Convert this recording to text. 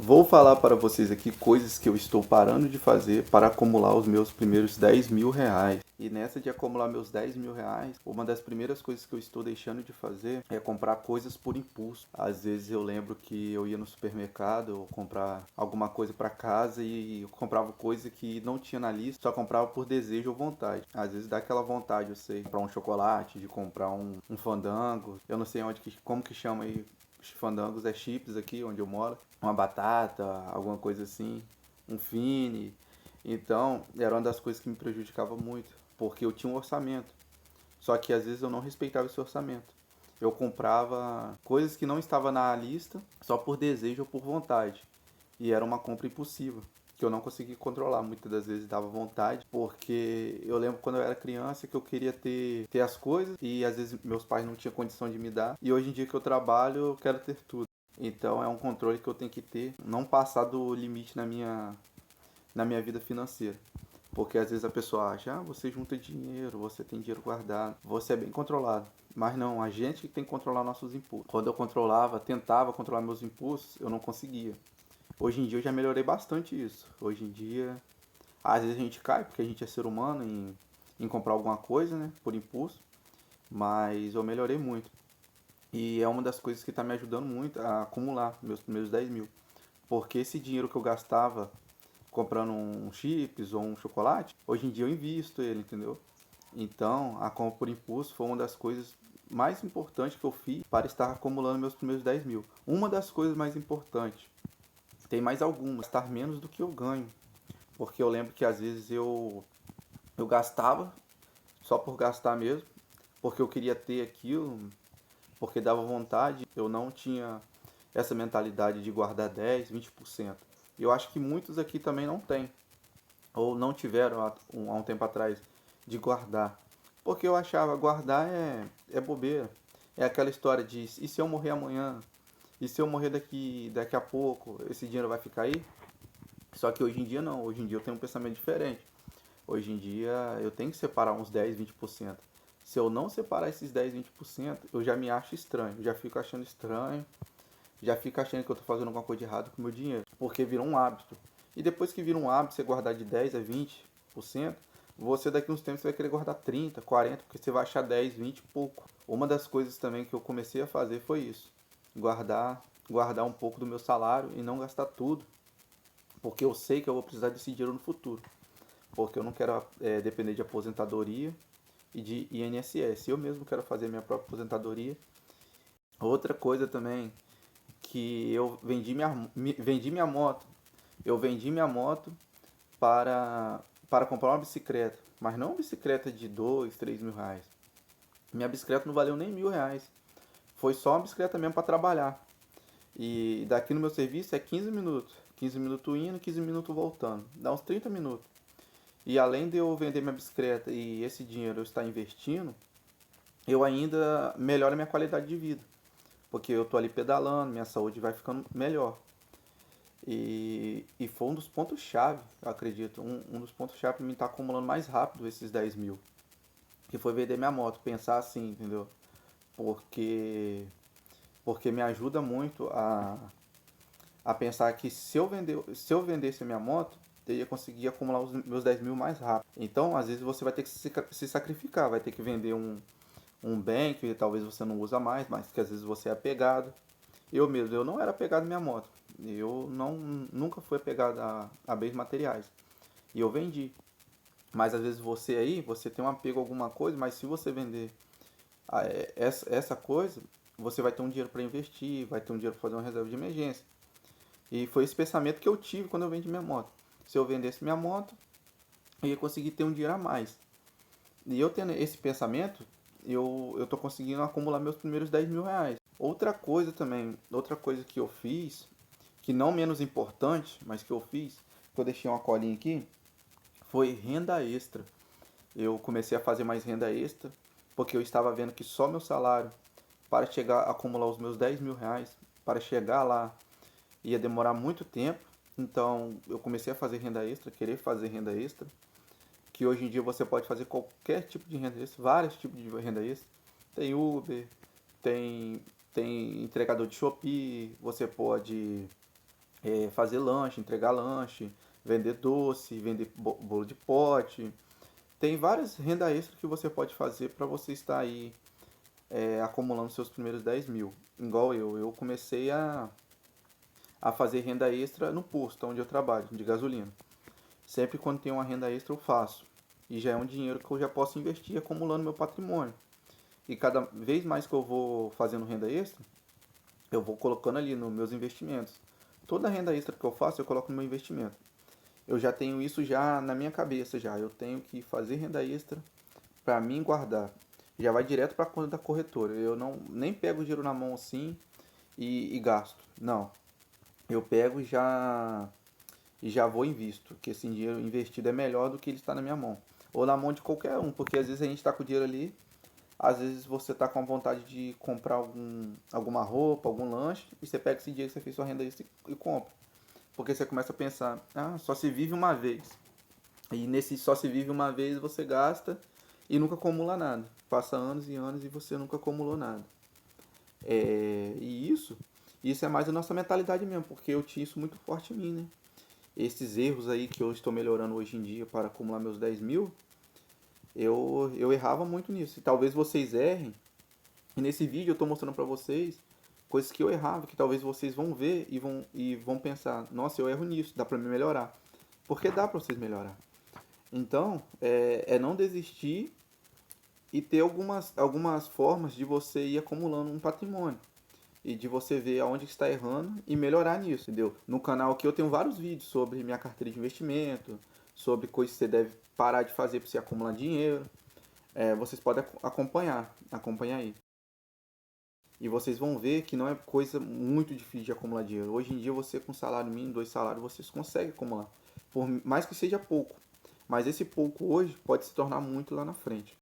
Vou falar para vocês aqui coisas que eu estou parando de fazer para acumular os meus primeiros 10 mil reais. E nessa de acumular meus 10 mil reais, uma das primeiras coisas que eu estou deixando de fazer é comprar coisas por impulso. Às vezes eu lembro que eu ia no supermercado ou comprar alguma coisa para casa e eu comprava coisa que não tinha na lista, só comprava por desejo ou vontade. Às vezes dá aquela vontade, eu sei, de comprar um chocolate, de comprar um fandango. Eu não sei como que chama aí os fandangos, é chips aqui onde eu moro, uma batata, alguma coisa assim, um fine. Então, era uma das coisas que me prejudicava muito, porque eu tinha um orçamento. Só que às vezes eu não respeitava esse orçamento. Eu comprava coisas que não estavam na lista só por desejo ou por vontade. E era uma compra impulsiva, que eu não conseguia controlar. Muitas das vezes dava vontade, porque eu lembro quando eu era criança que eu queria ter as coisas e às vezes meus pais não tinham condição de me dar. E hoje em dia que eu trabalho, eu quero ter tudo. Então é um controle que eu tenho que ter, não passar do limite na minha vida financeira. Porque às vezes a pessoa acha, você junta dinheiro, você tem dinheiro guardado, você é bem controlado. Mas não, a gente que tem que controlar nossos impulsos. Quando eu tentava controlar meus impulsos, eu não conseguia. Hoje em dia eu já melhorei bastante isso. Hoje em dia, às vezes a gente cai, porque a gente é ser humano, em comprar alguma coisa, né, por impulso. Mas eu melhorei muito. E é uma das coisas que está me ajudando muito a acumular meus primeiros 10 mil. Porque esse dinheiro que eu gastava comprando um chips ou um chocolate, hoje em dia eu invisto ele, entendeu? Então, a compra por impulso foi uma das coisas mais importantes que eu fiz para estar acumulando meus primeiros 10 mil. Uma das coisas mais importantes, tem mais algumas, gastar menos do que eu ganho. Porque eu lembro que às vezes eu gastava só por gastar mesmo, porque eu queria ter aquilo, porque dava vontade, eu não tinha essa mentalidade de guardar 10, 20%. E eu acho que muitos aqui também não têm, ou não tiveram há um tempo atrás, de guardar. Porque eu achava guardar é bobeira. É aquela história de e se eu morrer amanhã? E se eu morrer daqui a pouco? Esse dinheiro vai ficar aí? Só que hoje em dia não. Hoje em dia eu tenho um pensamento diferente. Hoje em dia eu tenho que separar uns 10, 20%. Se eu não separar esses 10, 20%, eu já me acho estranho. Eu já fico achando estranho. Já fico achando que eu estou fazendo alguma coisa de errado com o meu dinheiro. Porque virou um hábito. E depois que vira um hábito, você guardar de 10 a 20%, você daqui uns tempos vai querer guardar 30, 40, porque você vai achar 10, 20 pouco. Uma das coisas também que eu comecei a fazer foi isso. Guardar um pouco do meu salário e não gastar tudo. Porque eu sei que eu vou precisar desse dinheiro no futuro. Porque eu não quero depender de aposentadoria e de INSS. Eu mesmo quero fazer minha própria aposentadoria. Outra coisa também, que eu vendi minha moto. Eu vendi minha moto para comprar uma bicicleta. Mas não uma bicicleta de 2, 3 mil reais. Minha bicicleta não valeu nem 1.000 reais. Foi só uma bicicleta mesmo para trabalhar. E daqui no meu serviço é 15 minutos. 15 minutos indo, 15 minutos voltando. Dá uns 30 minutos. E além de eu vender minha bicicleta e esse dinheiro eu estar investindo, eu ainda melhoro a minha qualidade de vida. Porque eu tô ali pedalando, minha saúde vai ficando melhor. E foi um dos pontos-chave, eu acredito, um dos pontos-chave para mim estar acumulando mais rápido esses 10 mil. Que foi vender minha moto, pensar assim, entendeu? Porque, porque me ajuda muito a pensar que se eu vendesse a minha moto, eu ia conseguir acumular os meus 10 mil mais rápido. Então, às vezes você vai ter que se sacrificar, vai ter que vender um bem que talvez você não usa mais, mas que às vezes você é apegado. Eu mesmo, eu não era apegado à minha moto. Eu nunca fui apegado a bens materiais. E eu vendi. Mas às vezes você aí, você tem um apego a alguma coisa, mas se você vender essa coisa, você vai ter um dinheiro para investir, vai ter um dinheiro para fazer uma reserva de emergência. E foi esse pensamento que eu tive quando eu vendi minha moto. Se eu vendesse minha moto, eu ia conseguir ter um dinheiro a mais. E eu tendo esse pensamento, eu tô conseguindo acumular meus primeiros 10 mil reais. Outra coisa também, outra coisa que eu fiz, que não menos importante, mas que eu fiz, que eu deixei uma colinha aqui, foi renda extra. Eu comecei a fazer mais renda extra, porque eu estava vendo que só meu salário, para chegar a acumular os meus 10 mil reais, para chegar lá, ia demorar muito tempo. Então eu comecei a fazer renda extra, querer fazer renda extra, que hoje em dia você pode fazer qualquer tipo de renda extra, vários tipos de renda extra. Tem Uber, tem, tem entregador de Shopee, você pode fazer lanche, entregar lanche, vender doce, vender bolo de pote. Tem várias renda extra que você pode fazer para você estar aí acumulando seus primeiros 10 mil. Igual eu comecei a fazer renda extra no posto onde eu trabalho, de gasolina. Sempre quando tem uma renda extra eu faço. E já é um dinheiro que eu já posso investir acumulando meu patrimônio. E cada vez mais que eu vou fazendo renda extra, eu vou colocando ali nos meus investimentos. Toda renda extra que eu faço, eu coloco no meu investimento. Eu já tenho isso já na minha cabeça já. Eu tenho que fazer renda extra para mim guardar. Já vai direto para a conta da corretora. Eu não nem pego o dinheiro na mão assim e gasto. Não. Eu pego e já vou e invisto, que esse dinheiro investido é melhor do que ele está na minha mão. Ou na mão de qualquer um, porque às vezes a gente está com o dinheiro ali, às vezes você está com a vontade de comprar alguma roupa, algum lanche, e você pega esse dinheiro que você fez sua renda extra e compra. Porque você começa a pensar, só se vive uma vez. E nesse só se vive uma vez você gasta e nunca acumula nada. Passa anos e anos e você nunca acumulou nada. E isso é mais a nossa mentalidade mesmo, porque eu tinha isso muito forte em mim, né? Esses erros aí que eu estou melhorando hoje em dia para acumular meus 10 mil, eu errava muito nisso. E talvez vocês errem. E nesse vídeo eu estou mostrando para vocês coisas que eu errava, que talvez vocês vão ver e vão pensar, nossa, eu erro nisso, dá para me melhorar. Porque dá para vocês melhorar. Então, é não desistir e ter algumas formas de você ir acumulando um patrimônio. E de você ver aonde está errando e melhorar nisso, entendeu? No canal aqui eu tenho vários vídeos sobre minha carteira de investimento, sobre coisas que você deve parar de fazer para você acumular dinheiro. Vocês podem acompanhar aí. E vocês vão ver que não é coisa muito difícil de acumular dinheiro. Hoje em dia você com salário mínimo, 2 salários, vocês conseguem acumular. Por mais que seja pouco. Mas esse pouco hoje pode se tornar muito lá na frente.